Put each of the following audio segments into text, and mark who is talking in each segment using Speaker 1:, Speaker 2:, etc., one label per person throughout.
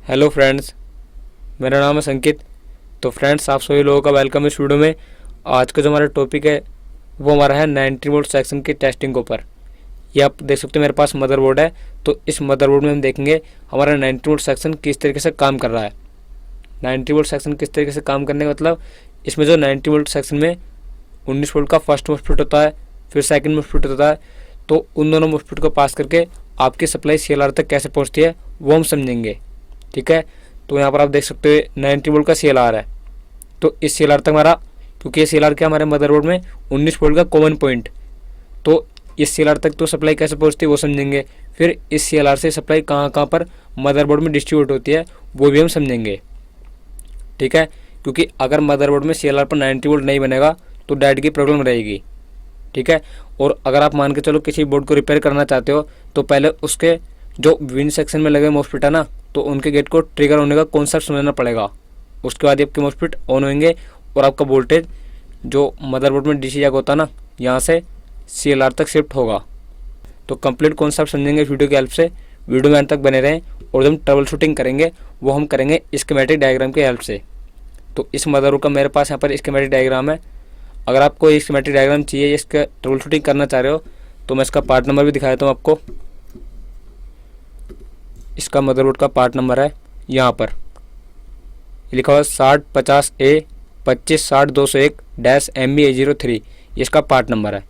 Speaker 1: Hello friends, मेरा नाम है संकित। तो फ्रेंड्स, आप सभी लोगों का वेलकम इस वीडियो में। आज का जो हमारा टॉपिक है वो हमारा है 90 वोल्ट सेक्शन की टेस्टिंग के ऊपर। ये आप देख सकते हो मेरे पास मदरबोर्ड है। तो इस मदरबोर्ड में हम देखेंगे हमारा 90 वोल्ट सेक्शन किस तरीके से काम कर रहा है। 90 वोल्ट सेक्शन किस तरीके से काम करने का मतलब, इसमें जो 90 वोल्ट सेक्शन में 19 वोल्ट का फर्स्ट मोस्फेट होता है, फिर सेकंड मोस्फेट होता है। तो उन दोनों मोस्फेट को पास करके आपकी सप्लाई CLR तक कैसे पहुँचती है वो हम समझेंगे। ठीक है। तो यहाँ पर आप देख सकते हो 90 वोल्ट का CLR है। तो इस CLR तक हमारा, क्योंकि ये CLR क्या हमारे मदरबोर्ड में 19 वोल्ट का कॉमन पॉइंट, तो इस CLR तक तो सप्लाई कैसे पहुँचती है वो समझेंगे। फिर इस CLR से सप्लाई कहाँ कहाँ पर मदरबोर्ड में डिस्ट्रीब्यूट होती है वो भी हम समझेंगे। ठीक है। क्योंकि अगर मदरबोर्ड में CLR पर 90 वोल्ट नहीं बनेगा तो डेड की प्रॉब्लम रहेगी। ठीक है। और अगर आप मान के चलो किसी बोर्ड को रिपेयर करना चाहते हो तो पहले उसके जो विन सेक्शन में लगे मोस्फेट है ना, तो उनके गेट को ट्रिगर होने का कॉन्सेप्ट समझना पड़ेगा। उसके बाद आपके मोस्फेट ऑन होंगे और आपका वोल्टेज जो मदरबोर्ड में DC जैक होता है ना, यहाँ से CLR तक शिफ्ट होगा। तो कंप्लीट कॉन्सेप्ट समझेंगे वीडियो की हेल्प से। वीडियो में अंत तक बने रहें और जब हम ट्रबल शूटिंग करेंगे वो हम करेंगे स्कीमेटिक डायग्राम की हेल्प से। तो इस मदरबोर्ड का मेरे पास यहाँ पर स्कीमेटिक डायग्राम है। अगर आपको ये स्कीमेटिक डायग्राम चाहिए, इसका ट्रबल शूटिंग करना चाह रहे हो, तो मैं इसका पार्ट नंबर भी दिखा देता हूँ आपको। इसका मदरबोर्ड का पार्ट नंबर है यहाँ पर लिखा हुआ 6050A 2560-201-MBA03। इसका पार्ट नंबर है।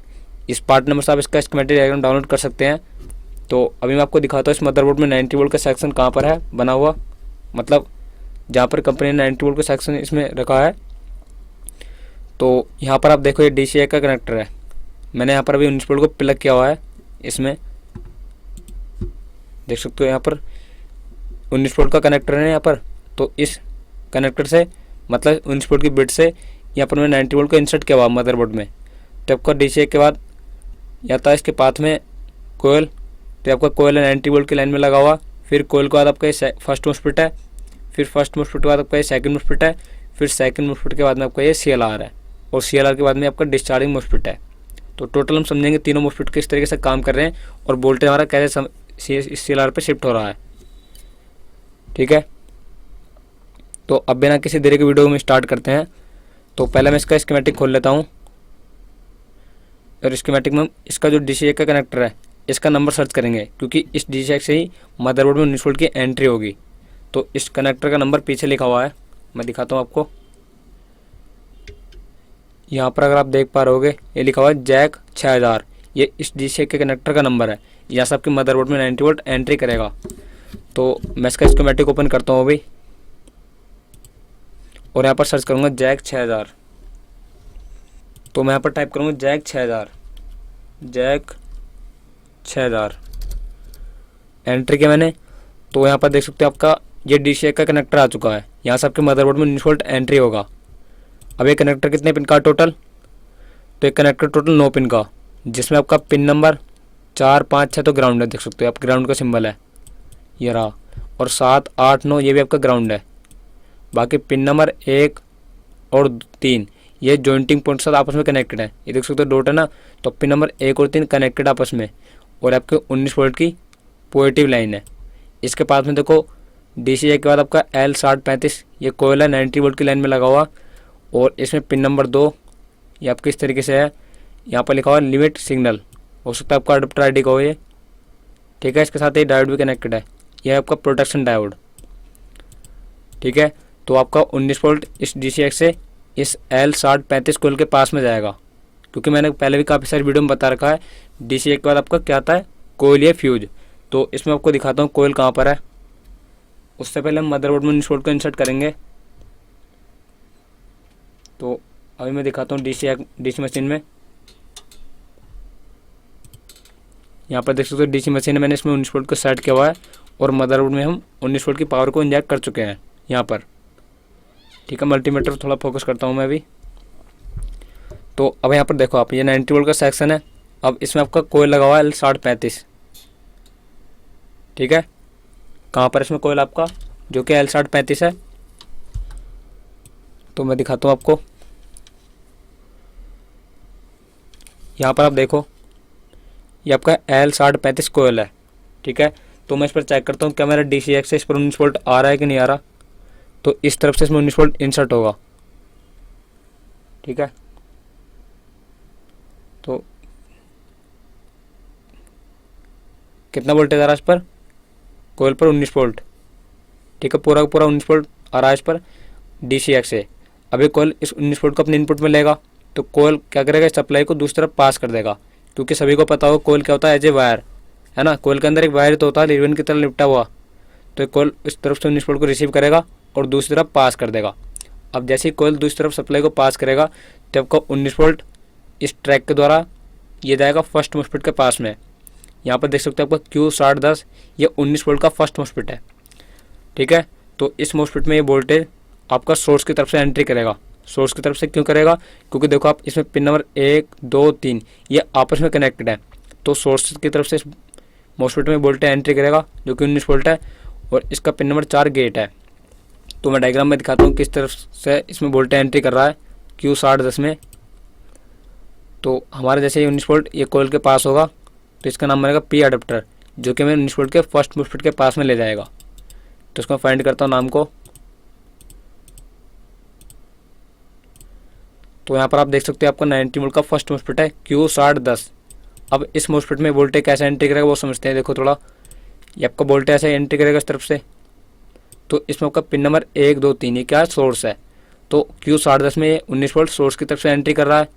Speaker 1: इस पार्ट नंबर से आप इसका स्कीमेटिक डायग्राम डाउनलोड कर सकते हैं। तो अभी मैं आपको दिखाता हूँ इस मदरबोर्ड में 90 वोल्ट का सेक्शन कहाँ पर है बना हुआ, मतलब जहाँ पर कंपनी ने 90 वोल्ट का सेक्शन इसमें रखा है। तो यहाँ पर आप देखो ये DCI का कनेक्टर है। मैंने यहाँ पर अभी 19 वोल्ट को प्लग किया हुआ है। इसमें देख सकते हो यहाँ पर 19 वोल्ट का कनेक्टर है यहाँ पर। तो इस कनेक्टर से मतलब 19 वोल्ट की बिट से यहाँ पर मैंने 90 वोल्ट को इंसर्ट किया हुआ मदरबोर्ड में। तो आपका DCI के बाद या था इसके पाथ में कोयल, तो आपका कोयल है 90 वोल्ट की लाइन में लगा हुआ। फिर कोयल के बाद आपका ये फर्स्ट मोस्फेट है, फिर फर्स्ट मोस्फेट के बाद आपका ये सेकंड मोस्फेट है, फिर सेकंड मोस्फेट के बाद में आपका ये CLR है, और CLR के बाद में आपका डिस्चार्जिंग मोस्फेट है। तो टोटल हम समझेंगे तीनों मोस्फेट किस तरीके से काम कर रहे हैं और वोल्टेज हमारा कैसे CLR पे शिफ्ट हो रहा है। ठीक है। तो अब बिना किसी देरी के वीडियो में स्टार्ट करते हैं। तो पहले मैं इसका स्कीमेटिक खोल लेता हूँ और स्कीमेटिक में इसका जो DCI का कनेक्टर है इसका नंबर सर्च करेंगे, क्योंकि इस DCI से ही मदरबोर्ड में 19 वोल्ट की एंट्री होगी। तो इस कनेक्टर का नंबर पीछे लिखा हुआ है, मैं दिखाता हूँ आपको। यहाँ पर अगर आप देख पा रहे होगे ये लिखा हुआ है जैक 6000। ये इस DCI के कनेक्टर का नंबर है। यहाँ से आपके मदरबोर्ड में 90 वोल्ट एंट्री करेगा। तो मैं इसका स्कीमेटिक ओपन करता हूँ अभी और यहाँ पर सर्च करूँगा जैक 6000। तो मैं यहाँ पर टाइप करूँगा जैक 6000, जैक 6000 एंट्री किया मैंने। तो यहाँ पर देख सकते हो आपका ये DCI का कनेक्टर आ चुका है। यहाँ से आपके मदरबोर्ड में 19 वोल्ट एंट्री होगा। अब ये कनेक्टर कितने पिन का टोटल, तो एक कनेक्टर टोटल 9 पिन का, जिसमें आपका पिन नंबर 4 5 6 तो ग्राउंड है, देख सकते हो आप ग्राउंड का सिंबल है ये रहा, और 7 8 9 ये भी आपका ग्राउंड है। बाकी पिन नंबर 1 और 3 ये जॉइंटिंग पॉइंट साथ आपस में कनेक्टेड है। ये देख सकते हो डॉट है ना, तो पिन नंबर 1 और 3 कनेक्टेड आपस में, और आपके 19 वोल्ट की पॉजिटिव लाइन है। इसके पास में देखो DCI के बाद आपका L6035 ये कोयल है 90 वोल्ट की लाइन में लगा हुआ, और इसमें पिन नंबर 2 ये आपके इस तरीके से है। यहाँ पर लिखा हुआ लिमिट सिग्नल, हो सकता है आपका अडप्टर ID का हो ये। ठीक है। इसके साथ ये डायोड भी कनेक्टेड है, यह है आपका प्रोटेक्शन डायोड। ठीक है। तो आपका 19 वोल्ट इस DCI से इस L6035 कोयल के पास में जाएगा, क्योंकि मैंने पहले भी काफ़ी सारी वीडियो में बता रखा है DCI के बाद आपका क्या आता है, कोयल या फ्यूज। तो इसमें आपको दिखाता हूँ कोयल कहाँ पर है। उससे पहले हम मदरबोर्ड में 19 वोल्ट को इंसर्ट करेंगे। तो अभी मैं दिखाता हूँ DC मशीन में। यहाँ पर देख सकते हो DC मशीन है, मैंने इसमें 19 वोल्ट को सेट किया हुआ है, और मदरबोर्ड में हम 19 वोल्ट की पावर को इंजेक्ट कर चुके हैं यहाँ पर। ठीक है। मल्टीमीटर थोड़ा फोकस करता हूँ मैं अभी। तो अब यहाँ पर देखो आप ये 90 वोल्ट का सेक्शन है। अब इसमें आपका कोयल लगा हुआ है L6035। ठीक है। कहाँ पर इसमें कोयल आपका, जो कि L6035 है। तो मैं दिखाता हूँ आपको। यहाँ पर आप देखो ये आपका L6035 कोयल है। ठीक है। तो मैं इस पर चेक करता हूँ क्या मेरा DCX से इस पर 19 वोल्ट आ रहा है कि नहीं आ रहा। तो इस तरफ से इसमें 19 वोल्ट इंसर्ट होगा, ठीक है। तो कितना वोल्टेज आ रहा है इस पर, कोयल पर 19 वोल्ट, ठीक है। पूरा पूरा 19 वोल्ट आ रहा है इस पर DCX से। अब ये कोयल इस 19 वोल्ट को अपने इनपुट में लेगा, तो कोयल क्या करेगा, इस सप्लाई को दूसरी तरफ पास कर देगा, क्योंकि सभी को पता होगा कोयल क्या होता है, एज ए वायर, है ना। कोयल के अंदर एक वायर तो होता है रिबन की तरह लिपटा हुआ। तो कोयल इस तरफ से 19 वोल्ट को रिसीव करेगा और दूसरी तरफ पास कर देगा। अब जैसे ही कोयल दूसरी तरफ सप्लाई को पास करेगा, तो आपको 19 वोल्ट इस ट्रैक के द्वारा ये जाएगा फर्स्ट मोस्फेट के पास में। यहाँ पर देख सकते हो आपका Q6010, ये 19 वोल्ट का फर्स्ट मोस्फेट है, ठीक है। तो इस मोस्फेट में ये वोल्टेज आपका सोर्स की तरफ से एंट्री करेगा। सोर्स की तरफ से क्यों करेगा, क्योंकि देखो आप इसमें पिन नंबर 1, 2, 3 ये आपस में कनेक्टेड है। तो सोर्स की तरफ से इस मोस्फेट में वोल्टेज एंट्री करेगा जो कि 19 वोल्ट है, और इसका पिन नंबर 4 गेट है। तो मैं डायग्राम में दिखाता हूँ किस तरफ से इसमें वोल्टेज एंट्री कर रहा है Q6010 में। तो हमारे जैसे 19 वोल्ट ये कोयल के पास होगा, तो इसका नाम बनेगा P अडेप्टर, जो कि हमें 19 वोल्ट के फर्स्ट मोस्फेट के पास में ले जाएगा। तो इसको फाइंड करता हूँ नाम को। तो यहाँ पर आप देख सकते हैं आपका 90 वोल्ट का फर्स्ट मोस्फेट है Q6010। अब इस मोस्फेट में वोल्टेज कैसे एंट्री करेगा वो समझते हैं। देखो थोड़ा, ये आपका वोल्टेज ऐसे एंट्री करेगा इस तरफ से। तो इसमें आपका पिन नंबर 1, 2, 3 ये क्या है, सोर्स है। तो Q6010 में 19 वोल्ट सोर्स की तरफ से एंट्री कर रहा है।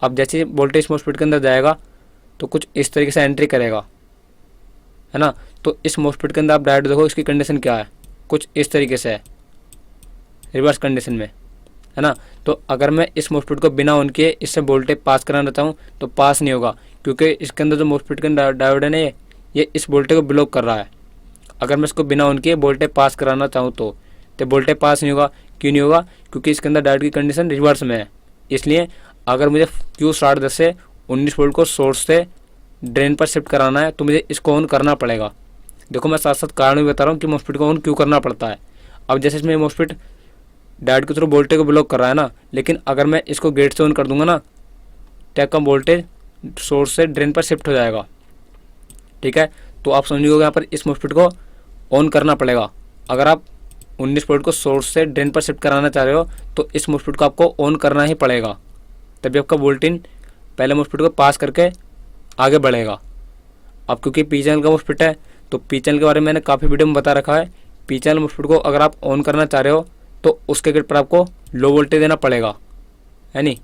Speaker 1: अब जैसे वोल्टेज मोस्फेट के अंदर जाएगा तो कुछ इस तरीके से एंट्री करेगा, है ना। तो इस मोस्फेट के अंदर आप डायरेक्ट देखो इसकी कंडीशन क्या है, कुछ इस तरीके से है, रिवर्स कंडीशन में, है ना। तो अगर मैं इस मोस्फेट को बिना ऑन किए इससे वोल्टेज पास कराना चाहता हूँ तो पास नहीं होगा, क्योंकि इसके अंदर जो मोस्फेट का डायोड है ना ये इस वोल्टेज को ब्लॉक कर रहा है। अगर मैं इसको बिना ऑन किए वोल्टेज पास कराना चाहूँ तो वोल्टेज पास नहीं होगा। क्यों नहीं होगा, क्योंकि इसके अंदर डायोड की कंडीशन रिवर्स में है। इसलिए अगर मुझे Q6010 से 19 वोल्ट को सोर्स से ड्रेन पर शिफ्ट कराना है तो मुझे इसको ऑन करना पड़ेगा। देखो मैं साथ साथ कारण भी बता रहा हूँ कि मोस्फेट को ऑन क्यों करना पड़ता है। अब जैसे इसमें मोस्फेट डायोड के थ्रू वोल्टेज को ब्लॉक कर रहा है ना, लेकिन अगर मैं इसको गेट से ऑन कर दूंगा ना तो का वोल्टेज सोर्स से ड्रेन पर शिफ्ट हो जाएगा, ठीक है। तो आप समझिएगा यहाँ पर इस मोस्फेट को ऑन करना पड़ेगा। अगर आप 19 वोल्ट को सोर्स से ड्रेन पर शिफ्ट कराना चाह रहे हो तो इस मोस्फेट को आपको ऑन करना ही पड़ेगा, तभी आपका वोल्टेज पहले मोस्फेट को पास करके आगे बढ़ेगा। अब क्योंकि पी चैनल का मोस्फेट है तो पी चैनल के बारे में मैंने काफ़ी वीडियो में बता रखा है। पी चैनल मोस्फेट को अगर आप ऑन करना चाह रहे हो तो उसके गेट पर आपको लो वोल्टेज देना पड़ेगा, है नहीं।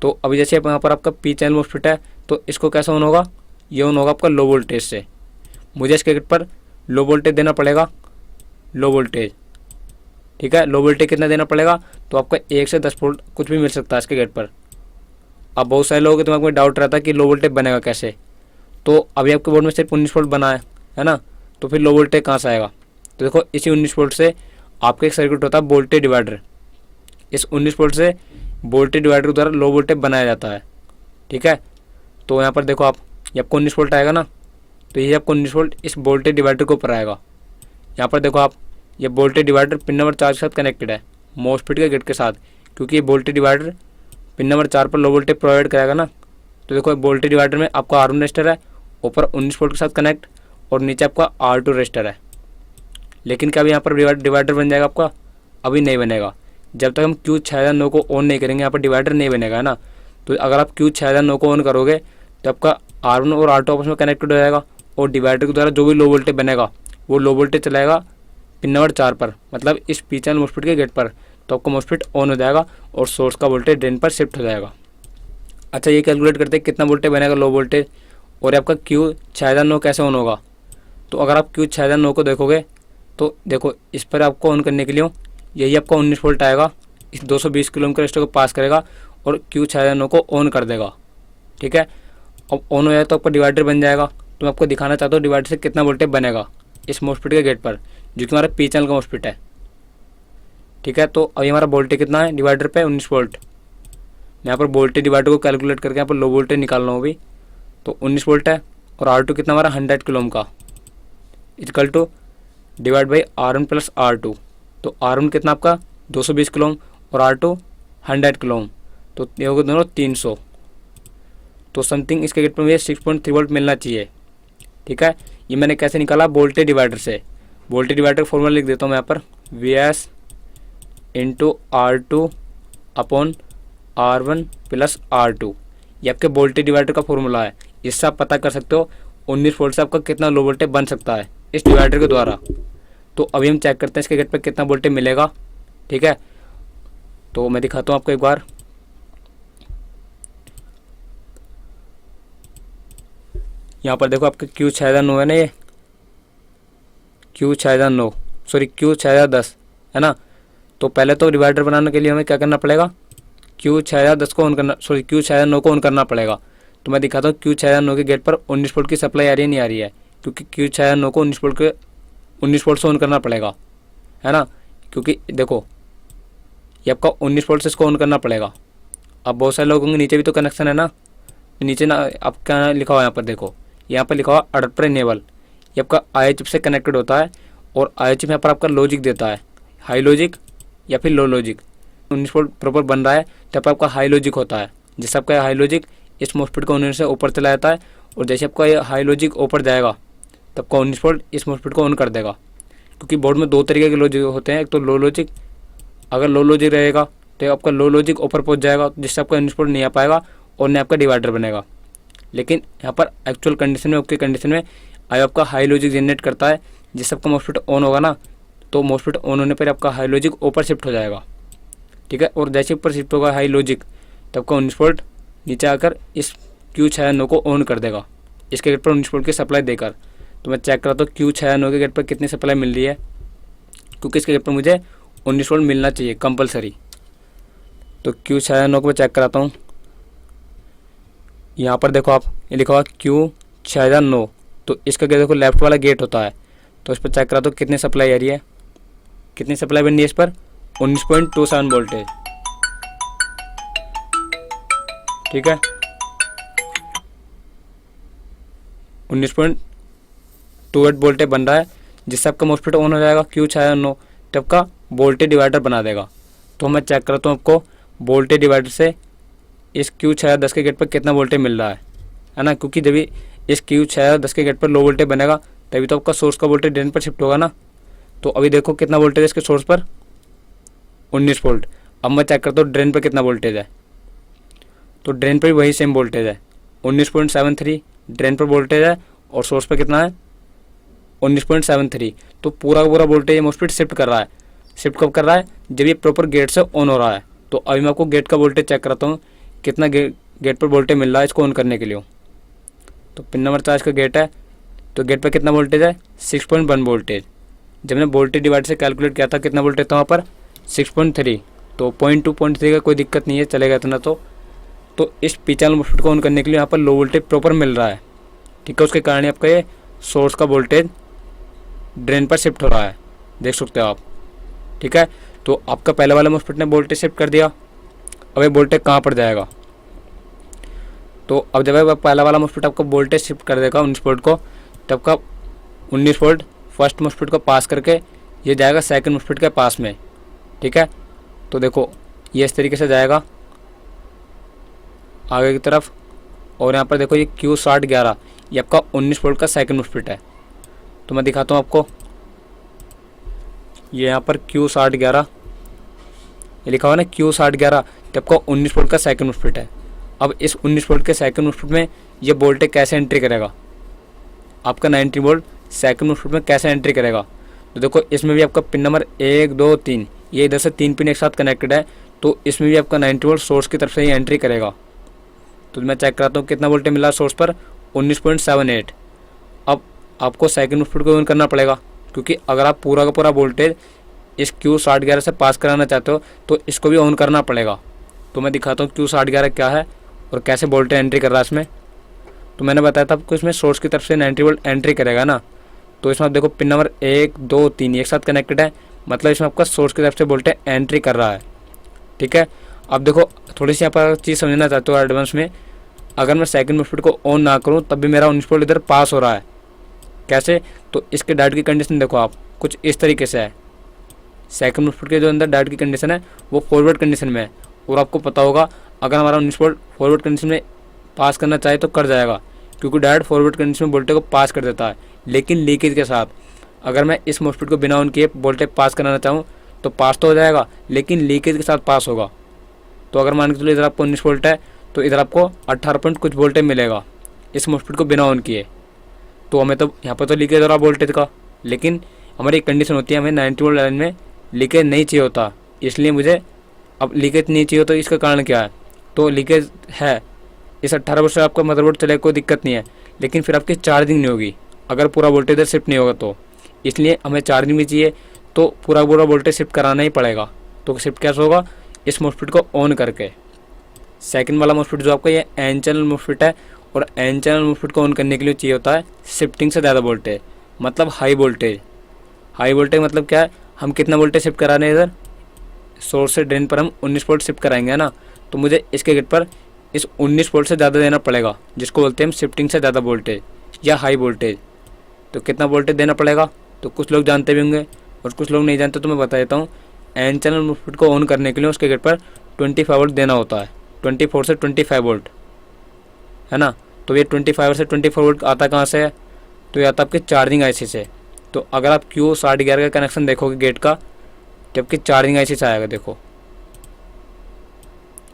Speaker 1: तो अभी जैसे यहाँ पर आपका पी चैनल मोस्फेट है तो इसको कैसे ऑन होगा, ये ऑन होगा आपका लो वोल्टेज से। मुझे इसके गेट पर लो वोल्टेज देना पड़ेगा, लो वोल्टेज, ठीक है। लो वोल्टेज कितना देना पड़ेगा, तो आपका 1 से 10 वोल्ट कुछ भी मिल सकता है इसके गेट पर। अब बहुत सारे लोगों के दिमाग में डाउट रहता है कि लो वोल्टेज बनेगा कैसे। तो अभी आपके बोर्ड में सिर्फ 19 वोल्ट बना है ना, तो फिर लो वोल्टेज कहाँ से आएगा। तो देखो इसी 19 वोल्ट से आपका एक सर्किट होता है वोल्टेज डिवाइडर। इस 19 वोल्ट से वोल्टेज डिवाइडर के द्वारा लो वोल्टेज बनाया जाता है, ठीक है। तो यहाँ पर देखो आप, ये आपको 19 वोल्ट आएगा ना, तो ये आपको 19 वोल्ट इस वोल्टेज डिवाइडर के ऊपर आएगा। यहाँ पर देखो आप, ये वोल्टेज डिवाइडर पिन नंबर 4 के साथ कनेक्टेड है, मोस्फेट के गेट के साथ, क्योंकि ये वोल्टेज डिवाइडर पिन नंबर 4 पर लो वोल्टेज प्रोवाइड कराएगा ना। तो देखो वोल्टेज डिवाइडर में आपका R1 रजिस्टर है, ऊपर 19 वोल्ट के साथ कनेक्ट, और नीचे आपका R2 रजिस्टर है। लेकिन क्या अभी यहाँ पर डिवाइडर बन जाएगा आपका, अभी नहीं बनेगा। जब तक हम Q6009 को ऑन नहीं करेंगे यहाँ पर डिवाइडर नहीं बनेगा, है ना। तो अगर आप Q6009 को ऑन करोगे तो आपका R1 और R2 आपस में कनेक्टेड हो जाएगा, और डिवाइडर के द्वारा जो भी लो वोल्टेज बनेगा वो लो वोल्टेज चलाएगा पिन नंबर 4 पर, मतलब इस पी चैनल मोस्फेट के गेट पर। तो आपका मोस्फेट ऑन हो जाएगा और सोर्स का वोल्टेज ड्रेन पर शिफ्ट हो जाएगा। अच्छा, ये कैलकुलेट करते हैं कितना वोल्टेज बनेगा लो वोल्टेज, और आपका Q6009 कैसे ऑन होगा। तो अगर आप Q6009 को देखोगे तो देखो इस पर आपको ऑन करने के लिए यही आपका 19 वोल्ट आएगा, इस 220 किलो ओम के रजिस्टर को पास करेगा और Q6009 को ऑन कर देगा, ठीक है। अब ऑन हो जाए तो आपका डिवाइडर बन जाएगा। तो मैं आपको दिखाना चाहता हूँ डिवाइडर से कितना वोल्टेज बनेगा इस मोस्फेट के गेट पर, जो कि हमारा पी चैनल का मोस्फेट है, ठीक है। तो अभी हमारा वोल्टेज कितना है डिवाइडर पे, 19 वोल्ट। मैं यहाँ पर वोल्टेज डिवाइडर को कैलकुलेट करके यहाँ पर लो वोल्टेज निकाल रहा हूँ अभी। तो 19 वोल्ट है, और R2 कितना हमारा 100 किलो ओम का, equal to divide by R1 plus R2। तो R1 कितना आपका 220 किलो ओम और R2 100 किलो ओम, तो ये होगा दोनों 300। तो समथिंग इसके गेट पर मुझे 6.3 वोल्ट मिलना चाहिए, ठीक है। ये मैंने कैसे निकाला, वोल्टेज डिवाइडर से। वोल्टेज डिवाइडर का फॉर्मूला लिख देता हूँ मैं यहाँ पर, Vs into R2 upon R1 plus R2। ये आपके वोल्टेज डिवाइडर का फॉर्मूला है। इससे आप पता कर सकते हो 19 वोल्ट से आपका कितना लो वोल्टेज बन सकता है इस डिवाइडर के द्वारा। तो अभी हम चेक करते हैं इसके गेट पर कितना वोल्टेज मिलेगा। ठीक है, तो मैं दिखाता हूँ आपको एक बार। यहाँ पर देखो आपका Q6009 है ना, ये Q6009 सॉरी Q6010 है ना। तो पहले तो डिवाइडर बनाने के लिए हमें क्या करना पड़ेगा, Q6010 को ऑन करना, सॉरी Q6009 को ऑन करना पड़ेगा। तो मैं दिखाता हूँ Q6009 के गेट पर 19 वोल्ट की सप्लाई आ रही है नहीं आ रही है, क्योंकि Q6009 को 19 वोल्ट से ऑन करना पड़ेगा, है ना। क्योंकि देखो ये आपका 19 वोल्ट से इसको ऑन करना पड़ेगा। अब बहुत सारे लोगों के नीचे भी तो कनेक्शन है ना, नीचे ना आपका लिखा हुआ है, यहाँ पर देखो, यहाँ पर लिखा हुआ अडप्टर इनेबल। ये आपका आई चिप से कनेक्टेड होता है और आई चिप यहाँ पर आपका लॉजिक देता है, हाई लॉजिक या फिर लो लॉजिक। 19 वोल्ट प्रॉपर बन रहा है तब आपका हाई लॉजिक होता है। जैसे आपका हाई लॉजिक इस मॉस्फेट को 19 से ऊपर चला जाता है और जैसे आपका ये हाई लॉजिक ऊपर जाएगा तब का 19 वोल्ट इस मॉस्फेट को ऑन कर देगा। क्योंकि बोर्ड में दो तरीके के लॉजिक होते हैं, एक तो लो लॉजिक, अगर लो लॉजिक रहेगा तो आपका लो लॉजिक ऊपर पहुंच जाएगा जिससे आपका 19 वोल्ट नहीं आ पाएगा और न आपका डिवाइडर बनेगा। लेकिन यहाँ पर एक्चुअल कंडीशन में, ओके कंडीशन में आपका हाई लॉजिक जनरेट करता है, जिससे आपका मॉस्फेट ऑन होगा ना, तो मॉस्फेट ऑन होने पर आपका हाई लॉजिक ऊपर शिफ्ट हो जाएगा। ठीक है, और जैसे ऊपर शिफ्ट होगा हाई लॉजिक तब का 19 वोल्ट नीचे आकर इस Q6009 को ऑन कर देगा, इसके गेट पर 19 वोल्ट की सप्लाई देकर। तो मैं चेक कराता हूँ Q6009 के गेट पर कितनी सप्लाई मिल रही है, क्योंकि इसके गेट पर मुझे 19 वोल्ट मिलना चाहिए कंपलसरी। तो Q6009 को मैं चेक कराता हूँ। यहाँ पर देखो आप, ये लिखा हुआ Q6009, तो इसका गेट देखो लेफ्ट वाला गेट होता है। तो इस पर चेक कराता हूँ कितनी सप्लाई आ रही है, कितनी सप्लाई बन रही है इस पर, 19.27 वोल्टेज। ठीक है, 19.28 वोल्टेज बन रहा है, जिससे आपका मॉस्फेट ऑन हो जाएगा Q6009 तब का वोल्टेज डिवाइडर बना देगा। तो मैं चेक करता हूँ आपको वोल्टेज डिवाइडर से इस Q6010 के गेट पर कितना वोल्टेज मिल रहा है ना। क्योंकि जब इस Q6010 के गेट पर लो वोल्टेज बनेगा तभी तो आपका सोर्स का वोल्टेज ड्रेन पर शिफ्ट होगा ना। तो अभी देखो कितना वोल्टेज है इसके सोर्स पर, 19 वोल्ट। अब मैं चेक करता हूँ ड्रेन पर कितना वोल्टेज है, तो ड्रेन पर भी वही सेम वोल्टेज है, 19.73 ड्रेन पर वोल्टेज है और सोर्स पर कितना है, 19.73। तो पूरा का पूरा वोल्टेज मॉस्फेट शिफ्ट कर रहा है। शिफ्ट कब कर रहा है, जब ये प्रॉपर गेट से ऑन हो रहा है। तो अभी मैं आपको गेट का वोल्टेज चेक कराता हूँ कितना गेट पर वोल्टेज मिल रहा है इसको ऑन करने के लिए। तो पिन नंबर 4 का गेट है, तो गेट पर कितना वोल्टेज है, 6.1 वोल्टेज। जब मैंने वोल्टेज डिवाइड से कैलकुलेट किया था कितना वोल्टेज था वहाँ पर, 6.3। तो 0.2 0.3 का कोई दिक्कत नहीं है, चलेगा इतना। तो इस पी चैनल मॉस्फेट को ऑन करने के लिए यहाँ पर लो वोल्टेज प्रॉपर मिल रहा है। ठीक है, उसके कारण आपका ये सोर्स का वोल्टेज ड्रेन पर शिफ्ट हो रहा है, देख सकते हो आप। ठीक है, तो आपका पहले वाला मॉस्फेट ने वोल्टेज शिफ्ट कर दिया। अब ये वोल्टेज कहाँ पर जाएगा, तो अब जब पहला वाला मॉस्फेट आपका वोल्टेज शिफ्ट कर देगा 19 वोल्ट को, तब का 19 वोल्ट फर्स्ट मॉस्फेट को पास करके ये जाएगा सेकंड मॉस्फेट के पास में। ठीक है, तो देखो ये इस तरीके से जाएगा आगे की तरफ। और यहाँ पर देखो ये Q6011, ये आपका 19 वोल्ट का सेकंड मॉस्फेट है। तो मैं दिखाता हूँ आपको, ये यहाँ पर Q6011 ये लिखा हुआ ना Q6011, तो आपका 19 वोल्ट का सेकंड मॉस्फेट है। अब इस 19 वोल्ट के सेकंड मॉस्फेट में ये वोल्टेज कैसे एंट्री करेगा, आपका 19 वोल्ट सेकंड मॉस्फेट में कैसे एंट्री करेगा। तो देखो इसमें भी आपका पिन नंबर 1 2 3, ये इधर से 3 पिन एक साथ कनेक्टेड है, तो इसमें भी आपका 90 वोल्ट सोर्स की तरफ से ही एंट्री करेगा। तो मैं चेक कराता हूँ कितना वोल्टेज मिला सोर्स पर, 19.78। अब आपको सेकंड मॉस्फेट को ऑन करना पड़ेगा, क्योंकि अगर आप पूरा का पूरा वोल्टेज इस Q6011 से पास कराना चाहते हो तो इसको भी ऑन करना पड़ेगा। तो मैं दिखाता हूँ Q6011 क्या है और कैसे वोल्टेज एंट्री कर रहा है इसमें। तो मैंने बताया था आपको इसमें सोर्स की तरफ से 90 वोल्ट एंट्री करेगा ना। तो इसमें आप देखो पिन नंबर 1 2 3 एक साथ कनेक्टेड है, मतलब इसमें आपका सोर्स की तरफ से वोल्टेज एंट्री कर रहा है। ठीक है, अब देखो थोड़ी सी यहाँ पर चीज़ समझना चाहते हो एडवांस में, अगर मैं सेकंड मॉस्फेट को ऑन ना करूँ तब भी मेरा 19 वोल्ट इधर पास हो रहा है। कैसे, तो इसके डायोड की कंडीशन देखो आप, कुछ इस तरीके से है। सेकंड मॉस्फेट के जो अंदर डायोड की कंडीशन है वो फॉरवर्ड कंडीशन में है, और आपको पता होगा अगर हमारा 19 वोल्ट फॉरवर्ड कंडीशन में पास करना चाहे तो कर जाएगा, क्योंकि डायोड फॉरवर्ड कंडीशन में वोल्टेज को पास कर देता है। लेकिन लीकेज के साथ अगर मैं इस MOSFET को बिना ऑन किए वोल्टेज पास कराना चाहूँ तो पास तो हो जाएगा, लेकिन लीकेज के साथ पास होगा। तो अगर मान के चलो इधर आपको 19 वोल्ट है तो इधर आपको 18 पॉइंट कुछ वोल्टेज मिलेगा इस MOSFET को बिना ऑन किए। तो हमें तो यहाँ पर तो लीकेज हो रहा वोल्टेज का, लेकिन हमारी एक कंडीशन होती है, हमें 90 वोल्ट लाइन में लीकेज नहीं चाहिए होता, इसलिए मुझे अब लीकेज नहीं चाहिए। तो इसका कारण क्या है? तो लीकेज है, इस 18 वोल्ट से आपका मदरबोर्ड चले कोई दिक्कत नहीं है, लेकिन फिर आपकी चार्जिंग नहीं होगी अगर पूरा वोल्टेज इधर शिफ्ट नहीं होगा तो। इसलिए हमें चार्जिंग भी चाहिए, तो पूरा वोल्टेज शिफ्ट कराना ही पड़ेगा। तो शिफ्ट कैसे होगा? इस MOSFET को ऑन करके। सेकंड वाला MOSFET जो आपका ये एन चैनल MOSFET है, और एन चैनल MOSFET को ऑन करने के लिए चाहिए होता है शिफ्टिंग से ज़्यादा वोल्टेज, मतलब हाई वोल्टेज। हाई वोल्टेज मतलब क्या है? हम कितना वोल्टेज शिफ्ट करा रहे हैं इधर? सोर्स से ड्रेन पर हम 19 वोल्ट शिफ्ट कराएंगे, है ना। तो मुझे इसके गेट पर इस 19 वोल्ट से ज़्यादा देना पड़ेगा, जिसको बोलते हैं हम शिफ्टिंग से ज़्यादा वोल्टेज या हाई वोल्टेज। तो कितना वोल्टेज देना पड़ेगा? तो कुछ लोग जानते भी होंगे और कुछ लोग नहीं जानते, तो मैं बता देता हूँ। एन चैनल MOSFET को ऑन करने के लिए उसके गेट पर 25 वोल्ट देना होता है, 24 से 25 वोल्ट, है ना। तो ये 25 से 24 वोल्ट आता कहाँ से है? तो ये आता आपके चार्जिंग IC से। तो अगर आप Q6011 का कनेक्शन देखोगे गेट का, जबकि चार्जिंग IC से आएगा। देखो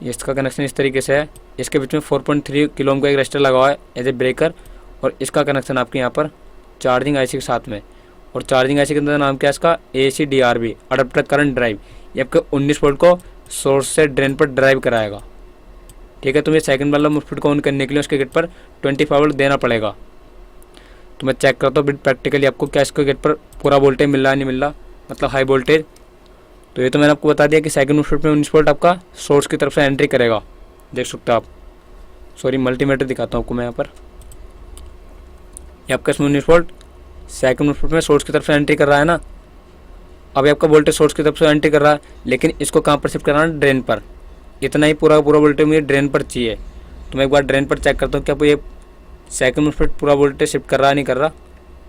Speaker 1: इसका कनेक्शन इस तरीके से है, इसके बीच में 4.3 किलो ओम का एक रेजिस्टर लगा हुआ है एज ए ब्रेकर, और इसका कनेक्शन आपके यहाँ पर चार्जिंग IC के साथ में। और चार्जिंग IC के अंदर नाम क्या है इसका? ACDRB, adapter current drive. ये आपके 19 वोल्ट को सोर्स से ड्रेन पर ड्राइव कराएगा, ठीक है। तो मैं सेकंड वाला MOSFET को ऑन करने के लिए उसके गेट पर 25 वोल्ट देना पड़ेगा। तो मैं चेक करता हूँ प्रैक्टिकली आपको क्या इसके गेट पर पूरा वोल्टेज मिल रहा है नहीं मिल रहा, मतलब हाई वोल्टेज। तो ये तो मैंने आपको बता दिया कि सेकंड MOSFET में 19 वोल्ट आपका सोर्स की तरफ से एंट्री करेगा, देख सकते हो आप। सॉरी, मल्टीमीटर दिखाता हूँ आपको मैं यहाँ पर। ये आपका इसमें 19 वोल्ट सेकंड MOSFET में सोर्स की तरफ से एंट्री कर रहा है ना। अब आपका वोल्टेज सोर्स की तरफ से एंट्री कर रहा है, लेकिन इसको कहाँ पर शिफ्ट करना है? ड्रेन पर। इतना ही पूरा वोल्टेज मुझे ड्रेन पर चाहिए। तो मैं एक बार ड्रेन पर चेक करता हूँ कि आपको ये सेकंड MOSFET पूरा वोल्टेज शिफ्ट कर रहा है नहीं कर रहा।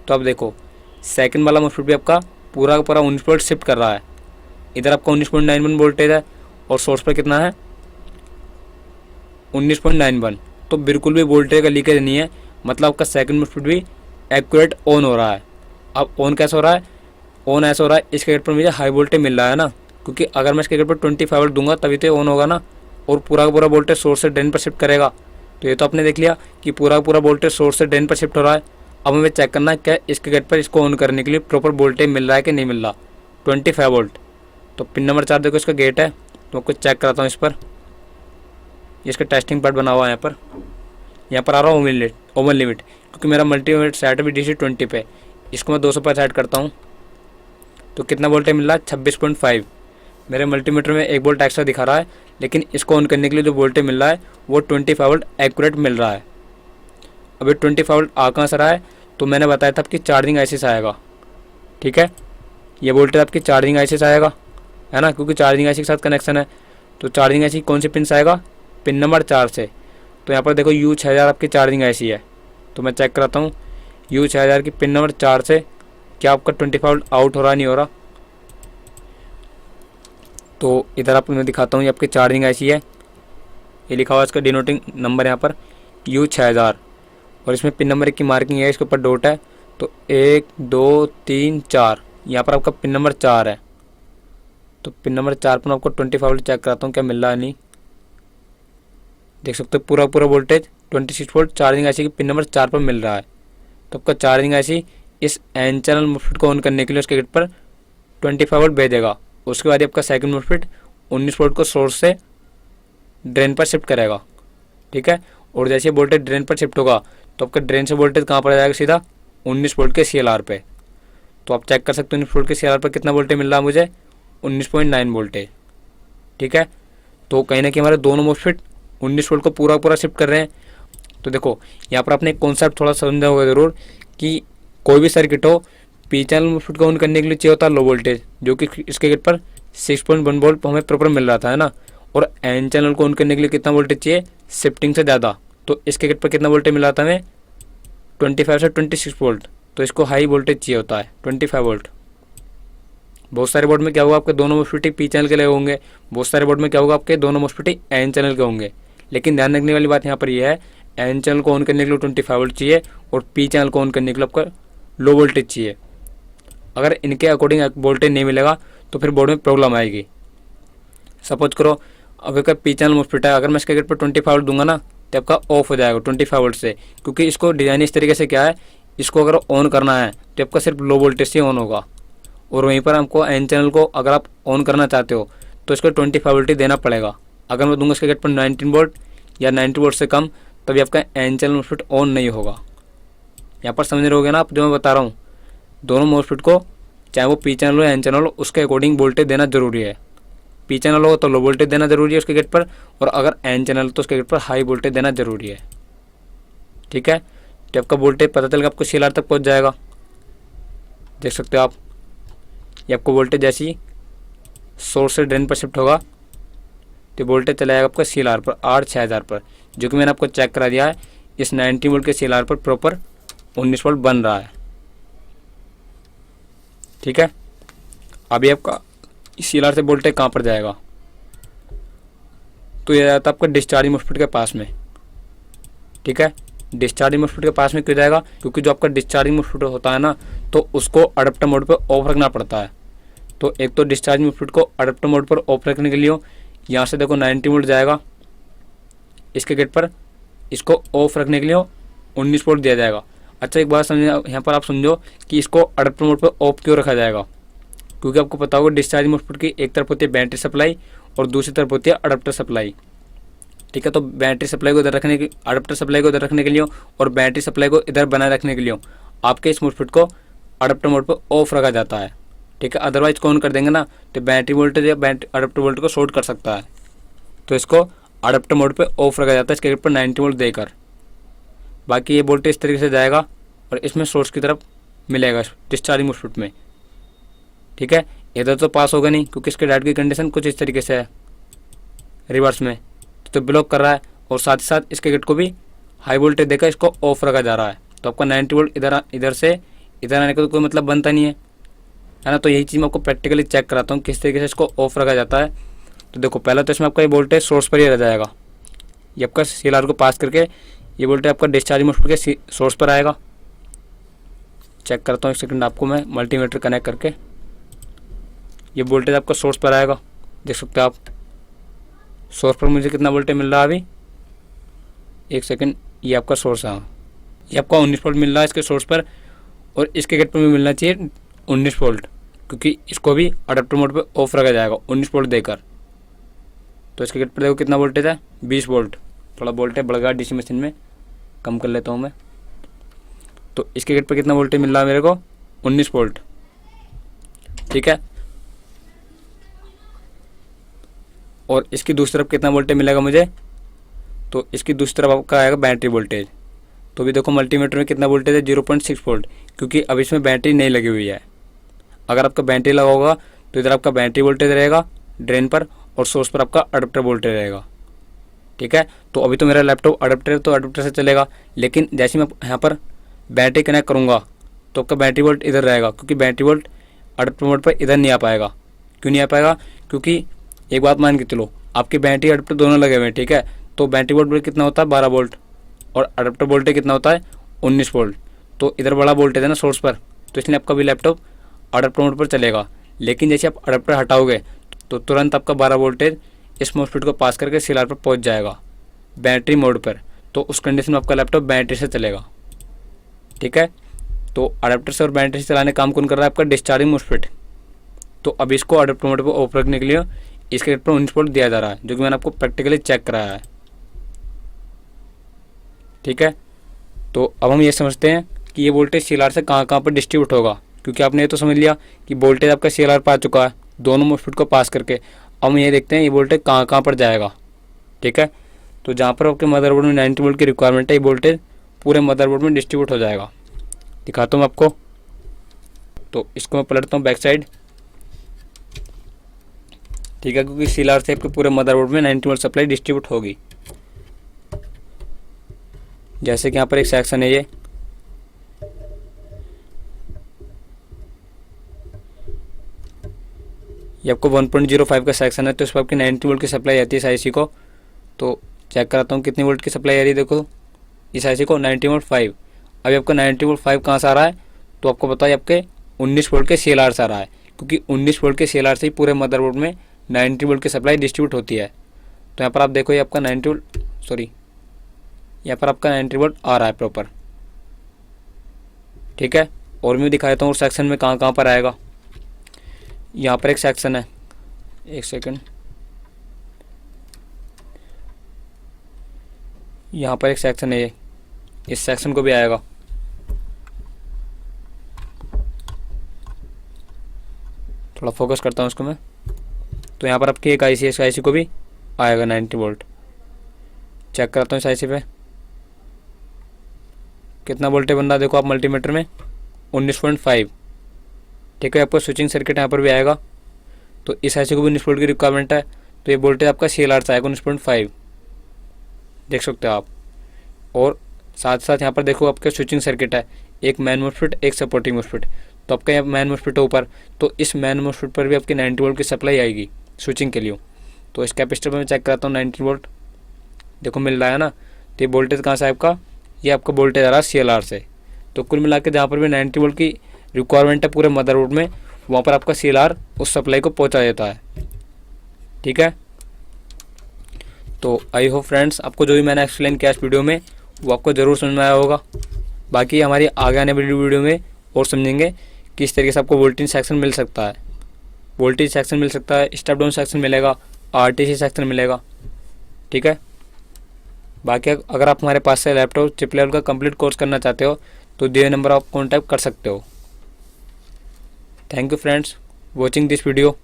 Speaker 1: तो आप देखो सेकंड वाला MOSFET भी आपका पूरा 19 वोल्ट शिफ्ट कर रहा है। इधर आपका 19.91 वोल्टेज है और सोर्स पर कितना है? 19.91। तो बिल्कुल भी वोल्टेज का लीकेज नहीं है, मतलब आपका सेकंड MOSFET भी एक्यूरेट ऑन हो रहा है। अब ऑन कैसे हो रहा है? ऑन ऐसा हो रहा है, इसके गेट पर मुझे हाई वोल्टेज मिल रहा है ना, क्योंकि अगर मैं इसके गेट पर 25 वोल्ट दूंगा तभी तो ऑन होगा ना, और पूरा वोल्टेज सोर्स से ड्रेन पर शिफ्ट करेगा। तो ये तो आपने देख लिया कि पूरा वोल्टेज सोर्स से ड्रेन पर शिफ्ट हो रहा है। अब हमें चेक करना है क्या इसके गेट पर इसको ऑन करने के लिए प्रॉपर वोल्टेज मिल रहा है कि नहीं मिल रहा, 25 वोल्ट। तो पिन नंबर 4 देखो इसका गेट है, तो आपको चेक कराता हूँ इस पर। इसका टेस्टिंग पैड बना हुआ है यहाँ पर आ रहा है ओवन लिमिट, क्योंकि मेरा मल्टीमीटर सेट भी DC 20 पे। इसको मैं 200 पर सेट करता हूँ, तो कितना वोल्टेज मिल रहा है? 26.5। मेरे मल्टीमीटर में 1 वोल्ट एक्स्ट्रा दिखा रहा है, लेकिन इसको ऑन करने के लिए जो वोल्टेज मिल रहा है वो 25 वोल्ट एक्यूरेट मिल रहा है। अभी 25 वोल्ट आ कहाँ से रहा है? तो मैंने बताया था आपकी चार्जिंग IC से आएगा, ठीक है। ये वोल्टेज आपकी चार्जिंग IC से आएगा, है ना, क्योंकि चार्जिंग IC के साथ कनेक्शन है। तो चार्जिंग IC कौन सी पिन से आएगा? पिन नंबर 4 से। तो यहाँ पर देखो U6000 आपकी चार्जिंग IC है, तो मैं चेक कराता हूँ U6000 की पिन नंबर 4 से क्या आपका 25 वोल्ट आउट हो रहा नहीं हो रहा। तो इधर आपको मैं दिखाता हूँ, ये आपकी चार्जिंग IC है, ये लिखा हुआ है इसका डिनोटिंग नंबर यहाँ पर U6000, और इसमें पिन नंबर 1 की मार्किंग है, इसके ऊपर डॉट है। तो 1 2 3 4 यहाँ पर आपका पिन नंबर 4 है। तो पिन नंबर 4 पर आपको 25 वोल्ट चेक कराता हूँ क्या मिल रहा है नहीं। देख सकते हो पूरा वोल्टेज 26 वोल्ट चार्जिंग IC की पिन नंबर 4 पर मिल रहा है। तो आपका चार्जिंग IC इस एन चैनल MOSFET को ऑन करने के लिए उसके गेट पर 25 वोल्ट भेजेगा। उसके बाद आपका सेकंड MOSFET 19 वोल्ट को सोर्स से ड्रेन पर शिफ्ट करेगा, ठीक है। और जैसे वोल्टेज ड्रेन पर शिफ्ट होगा तो आपका ड्रेन से वोल्टेज कहाँ पर आ जाएगा? सीधा 19 वोल्ट के CLR पे। तो आप चेक कर सकते हो 19 वोल्ट के CLR पर कितना वोल्टेज मिल रहा है मुझे? 19.9 वोल्टेज, ठीक है। तो कहीं ना कहीं हमारे दोनों MOSFET 19 वोल्ट को पूरा शिफ्ट कर रहे हैं। तो देखो यहाँ पर आपने एक कॉन्सेप्ट थोड़ा समझा होगा ज़रूर कि कोई भी सर्किट हो, पी चैनल MOSFET को ऑन करने के लिए चाहिए होता है लो वोल्टेज, जो कि इसके गेट पर 6.1 वोल्ट हमें प्रॉपर मिल रहा था, है ना। और एन चैनल को ऑन करने के लिए कितना वोल्टेज चाहिए? शिफ्टिंग से ज़्यादा। तो इसके गेट पर कितना वोल्टेज मिल रहा था हमें? 25 से 26 वोल्ट। तो इसको हाई वोल्टेज चाहिए होता है 25 वोल्ट। बहुत सारे बोर्ड में क्या होगा आपके दोनों MOSFET पी चैनल के लिए होंगे, बहुत सारे बोर्ड में क्या होगा आपके दोनों MOSFET एन चैनल के होंगे। लेकिन ध्यान रखने वाली बात यहाँ पर यह है, एन चैनल को ऑन करने के लिए 25 वोल्ट चाहिए और पी चैनल को ऑन करने के लिए आपका लो वोल्टेज चाहिए। अगर इनके अकॉर्डिंग वोल्टेज नहीं मिलेगा तो फिर बोर्ड में प्रॉब्लम आएगी। सपोज करो अब एक पी चैनल मोस्फेट है, अगर मैं इसके गेट पर 25 वोल्ट दूंगा ना तो आपका ऑफ हो जाएगा 25 वोल्ट से, क्योंकि इसको डिज़ाइन इस तरीके से क्या है, इसको अगर ऑन करना है तो आपका सिर्फ लो वोल्टेज से ऑन होगा। और वहीं पर हमको एन चैनल को अगर आप ऑन करना चाहते हो तो इसको 25 वोल्ट ही देना पड़ेगा। अगर मैं दूंगा इसके गेट पर 19 वोल्ट या 90 वोल्ट से कम, तभी आपका एन चैनल मोस्फेट ऑन नहीं होगा। यहाँ पर समझ रहे होगे ना आप जो मैं बता रहा हूँ। दोनों मोस्फेट को चाहे वो पी चैनल हो या एन चैनल हो उसके अकॉर्डिंग वोल्टेज देना जरूरी है। पी चैनल हो तो लो वोल्टेज देना जरूरी है उसके गेट पर, और अगर एन चैनल तो उसके गेट पर हाई वोल्टेज देना जरूरी है। ठीक है, तो आपका वोल्टेज पता चलेगा आपको CLR तक पहुंच जाएगा। देख सकते हो आप, ये आपको वोल्टेज जैसे ही सोर्स से ड्रेन पर शिफ्ट होगा तो वोल्टेज चला जाएगा आपका CLR पर R6000 पर, जो कि मैंने आपको चेक करा दिया है। इस 90 वोल्ट के CLR पर प्रॉपर 19 वोल्ट बन रहा है। ठीक है, अभी आपका CLR से वोल्टेज कहाँ पर जाएगा, तो ये जाता है आपका डिस्चार्जिंग मोस्फेट के पास में। ठीक है, डिस्चार्जिंग मोस्फेट के पास में क्यों जाएगा, क्योंकि जो आपका डिस्चार्जिंग मोस्फेट होता है ना तो उसको अडप्टर मोड पे ऑफ रखना पड़ता है। तो एक तो डिस्चार्जिंग मोस्फेट को अडप्टर मोड पर ऑफ रखने के लिए यहाँ से देखो 90 वोल्ट जाएगा इसके गेट पर, इसको ऑफ रखने के लिए 19 वोल्ट दिया जाएगा। अच्छा एक बात समझो, यहाँ पर आप समझो कि इसको अडप्टर मोड पर ऑफ क्यों रखा जाएगा, क्योंकि आपको पता होगा डिस्चार्जिंग मोस्फेट की एक तरफ होती है बैटरी सप्लाई और दूसरी तरफ होती है अडप्टर सप्लाई। ठीक है, तो बैटरी सप्लाई को इधर रखने के, अडप्टर सप्लाई को इधर रखने के लिए और बैटरी सप्लाई को इधर बनाए रखने के लिए आपके इस मोस्फेट को अडप्टर मोड पर ऑफ रखा जाता है। ठीक है, अदरवाइज कौन कर देंगे ना तो बैटरी वोल्टेज या अडप्टर वोल्टेज को शॉर्ट कर सकता है। तो इसको अडप्टर मोड पे ऑफ रखा जाता है इसके पर 90 वोल्ट देकर। बाकी ये वोल्टेज इस तरीके से जाएगा और इसमें सोर्स की तरफ मिलेगा डिस्चार्जिंग मोस्फेट में। ठीक है, इधर तो पास होगा नहीं क्योंकि इसके डायोड की कंडीशन कुछ इस तरीके से है, रिवर्स में तो ब्लॉक कर रहा है, और साथ ही साथ इसके गेट को भी हाई वोल्टेज देकर इसको ऑफ रखा जा रहा है। तो आपका 90 वोल्ट इधर से इधर आने का तो कोई मतलब बनता नहीं है ना। तो यही चीज़ मैं आपको प्रैक्टिकली चेक कराता हूँ किस तरीके से इसको ऑफ रखा जाता है। तो देखो पहले तो इसमें आपका ये वोल्टेज सोर्स पर ही रह जाएगा, ये आपका CLR को पास करके ये वोल्टेज आपका डिस्चार्जिंग मोस्फेट के सोर्स पर आएगा। चेक करता हूँ एक सेकंड आपको मैं मल्टीमीटर कनेक्ट करके, ये वोल्टेज आपका सोर्स पर आएगा। देख सकते हो आप सोर्स पर मुझे कितना वोल्टेज मिल रहा है अभी, एक सेकंड, ये आपका सोर्स है, ये आपका 19 वोल्ट मिल रहा है इसके सोर्स पर, और इसके गेट पर भी मिलना चाहिए 19 वोल्ट, क्योंकि इसको भी अडप्टर मोड पे ऑफ रखा जाएगा 19 वोल्ट देकर। तो इसके गेट पर देखो कितना वोल्टेज है, 20 वोल्ट। थोड़ा वोल्टेज बढ़ गया DC मशीन में, कम कर लेता हूँ मैं। तो इसके गेट पर कितना वोल्टेज मिल रहा है मेरे को, 19 वोल्ट। ठीक है, और इसकी दूसरी तरफ कितना वोल्टेज मिलेगा मुझे, तो इसकी दूसरी तरफ आपका आएगा बैटरी वोल्टेज। तो भी देखो मल्टीमीटर में कितना वोल्टेज है, 0.6 वोल्ट, क्योंकि अब इसमें बैटरी नहीं लगी हुई है। अगर आपका बैटरी लगा होगा तो इधर आपका बैटरी वोल्टेज रहेगा ड्रेन पर, और सोर्स पर आपका अडप्टर वोल्टेज रहेगा। ठीक है, तो अभी तो मेरा लैपटॉप अडप्टर है तो अडप्टर से चलेगा, लेकिन जैसे मैं यहाँ पर बैटरी कनेक्ट करूँगा तो आपका बैटरी वोल्ट इधर रहेगा, क्योंकि बैटरी वोल्ट अडप्टर मोड पर इधर नहीं आ पाएगा। क्यों नहीं आ पाएगा, क्योंकि एक बात मान के चलो आपकी बैटरी अडप्टर दोनों लगे हुए हैं। ठीक है, तो बैटरी वोल्ट कितना होता है 12 वोल्ट, और अडप्टर वोल्टेज कितना होता है 19 वोल्ट। तो इधर बड़ा वोल्टेज है ना सोर्स पर, तो इसलिए आपका भी लैपटॉप अडप्टर मोड पर चलेगा। लेकिन जैसे आप अडप्टर हटाओगे तो तुरंत आपका 12 वोल्टेज इस मोस्फेट को पास करके CLR पर पहुंच जाएगा बैटरी मोड पर। तो उस कंडीशन में आपका लैपटॉप बैटरी से चलेगा। ठीक है, तो अडप्टर से और बैटरी से चलाने काम कौन कर रहा है, आपका डिस्चार्जिंग मोस्फेट। तो अब इसको अडप्टर मोड पर ऑफ रखने के लिए इसके गेट पर 19 वोल्ट दिया जा रहा है, जो कि मैंने आपको प्रैक्टिकली चेक कराया है। ठीक है, तो अब हम ये समझते हैं कि ये वोल्टेज CLR से कहाँ कहाँ पर डिस्ट्रीब्यूट होगा, क्योंकि आपने ये तो समझ लिया कि वोल्टेज आपका CLR पर आ चुका है दोनों मोस्फेट को पास करके। अब हम ये देखते हैं ये वोल्टेज कहाँ कहाँ पर जाएगा। ठीक है, तो जहाँ पर आपके मदरबोर्ड में 90 वोल्ट की रिक्वायरमेंट है, ये वोल्टेज पूरे मदरबोर्ड में डिस्ट्रीब्यूट हो जाएगा। दिखाता हूँ आपको, तो इसको मैं पलटता हूँ बैक साइड। ठीक है, क्योंकि CLR से आपके पूरे मदरबोर्ड में 90 वोल्ट सप्लाई डिस्ट्रीब्यूट होगी। जैसे कि यहाँ पर एक सेक्शन है, ये आपको 1.05 का सेक्शन है, तो इस पर आपकी 90 वोल्ट की सप्लाई आती है इस IC को। तो चेक कराता हूँ कितनी वोल्ट की सप्लाई आ रही है। देखो इस IC को 90 वोल्ट 5। अभी आपका 90 वोल्ट 5 कहाँ से आ रहा है, तो आपको पता है आपके 19 वोल्ट के CLR से आ रहा है, क्योंकि 19 वोल्ट के CLR से ही पूरे मदरबोर्ड में 90 वोल्ट की सप्लाई डिस्ट्रीब्यूट होती है। तो यहाँ पर आप देखो ये आपका 90 वोल्ट, सॉरी यहाँ पर आपका 90 वोल्ट आ रहा है प्रॉपर। ठीक है, और मैं दिखा देता हूँ उस सेक्शन में कहाँ कहाँ पर आएगा। यहाँ पर एक सेक्शन है, एक सेकंड, यहाँ पर एक सेक्शन है, ये इस सेक्शन को भी आएगा। थोड़ा फोकस करता हूँ उसको मैं। तो यहाँ पर आपकी एक IC है, इस IC को भी आएगा 90 वोल्ट। चेक करता हूँ इस IC पे कितना वोल्टेज बन रहा है। देखो आप मल्टीमीटर में 19.5। ठीक है, आपको स्विचिंग सर्किट यहाँ पर भी आएगा। तो इस IC को भी 19 वोल्ट की रिक्वायरमेंट है, तो ये वोल्टेज आपका CLR से आएगा 19.5, देख सकते हो आप। और साथ साथ यहाँ पर देखो आपके स्विचिंग सर्किट है, एक मैन मोस्फेट, एक सपोर्टिंग मोस्फेट। तो आपका यहाँ मैन मोस्फेट है ऊपर, तो इस मैन मोस्फेट पर भी आपकी 90 वोल्ट की सप्लाई आएगी स्विचिंग के लिए। तो इस कैपेसिटर पर मैं चेक कराता हूँ 90 वोल्ट, देखो मिल रहा है ना। तो ये वोल्टेज कहाँ से है आपका, ये आपका वोल्टेज आ रहा है CLR से। तो कुल मिला के जहाँ पर भी 90 वोल्ट की रिक्वायरमेंट है पूरे मदरबोर्ड में, वहाँ पर आपका CLR उस सप्लाई को पहुँचा देता है। ठीक है, तो आई होप फ्रेंड्स आपको जो भी मैंने एक्सप्लेन किया इस वीडियो में वो आपको ज़रूर समझ में आया होगा। बाकी हमारी आगे आने वाली वीडियो में और समझेंगे किस तरीके से आपको वोल्टेज सेक्शन मिल सकता है। वोल्टेज सेक्शन मिल सकता है, स्टेप डाउन सेक्शन मिलेगा, RTC सेक्शन मिलेगा। ठीक है, बाकी अगर आप हमारे पास से लैपटॉप चिप लेवल का कंप्लीट कोर्स करना चाहते हो तो दिए नंबर आप कॉन्टैक्ट कर सकते हो। Thank you friends watching this video.